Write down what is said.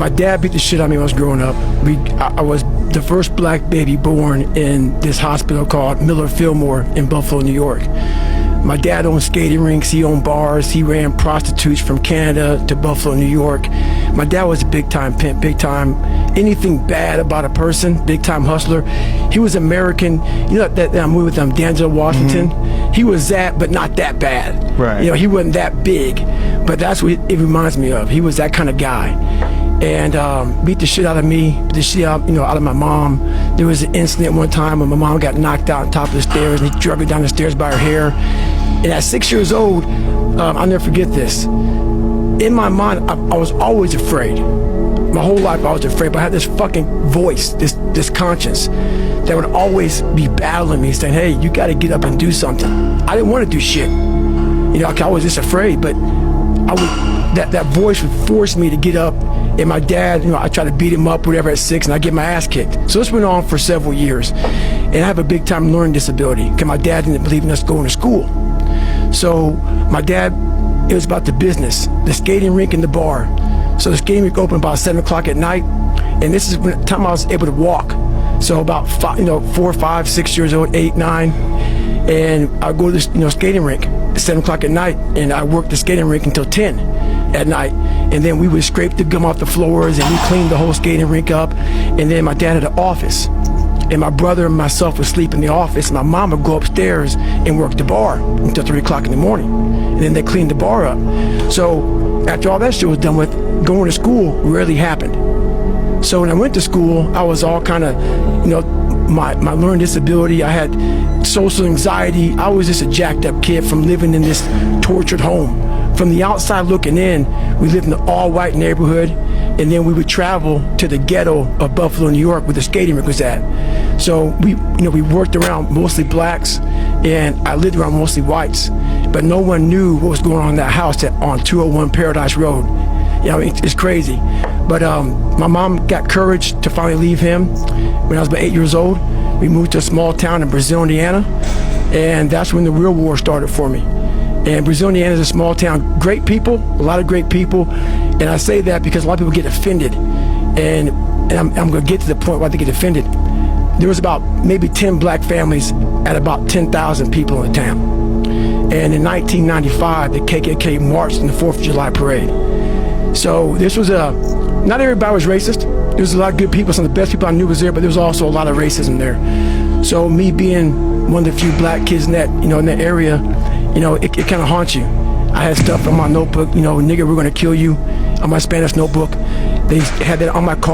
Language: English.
My dad beat the shit out of me when I was growing up. I was the first black baby born in this hospital called Miller Fillmore in Buffalo, New York. My dad owned skating rinks, he owned bars, he ran prostitutes from Canada to Buffalo, New York. My dad was a big time pimp, big time, anything bad about a person, big time hustler. He was American, you know that movie with Denzel Washington? Mm-hmm. He was that, but not that bad. Right. You know, he wasn't that big, but that's what it reminds me of. He was that kind of guy. And beat the shit out of me, beat the shit out, out of my mom. There was an incident one time when my mom got knocked out on top of the stairs and he drug her down the stairs by her hair. And at 6 years old, I'll never forget this. In my mind, I was always afraid. My whole life I was afraid, but I had this fucking voice, this conscience that would always be battling me, saying, hey, you gotta get up and do something. I didn't want to do shit. I was just afraid, but that voice would force me to get up. And my dad, I tried to beat him up, whatever, at 6, and I get my ass kicked. So this went on for several years. And I have a big time learning disability because my dad didn't believe in us going to school. So my dad, it was about the business, the skating rink and the bar. So the skating rink opened about 7 o'clock at night. And this is the time I was able to walk. So about 4, 5, 6 years old, 8, 9. And I go to the skating rink at 7 o'clock at night. And I worked the skating rink until 10 at night. And then we would scrape the gum off the floors and we cleaned the whole skating rink up. And then my dad had an office. And my brother and myself would sleep in the office. And my mom would go upstairs and work the bar until 3 o'clock in the morning. And then they cleaned the bar up. So after all that shit was done with, going to school rarely happened. So when I went to school, I was all kind of, my learning disability. I had social anxiety. I was just a jacked up kid from living in this tortured home. From the outside looking in, we lived in an all-white neighborhood, and then we would travel to the ghetto of Buffalo, New York, where the skating rink was at. So we worked around mostly blacks, and I lived around mostly whites, but no one knew what was going on in that house on 201 Paradise Road. It's crazy. But my mom got courage to finally leave him when I was about 8 years old. We moved to a small town in Brazil, Indiana, and that's when the real war started for me. And Brazil, Indiana is a small town. Great people, a lot of great people. And I say that because a lot of people get offended. And I'm going to get to the point why they get offended. There was about maybe 10 black families at about 10,000 people in the town. And in 1995, the KKK marched in the 4th of July parade. So this was not everybody was racist. There was a lot of good people. Some of the best people I knew was there, but there was also a lot of racism there. So me being one of the few black kids in that, in that area, it kind of haunts you. I had stuff on my notebook, nigga, we're gonna kill you, on my Spanish notebook. They had that on my car.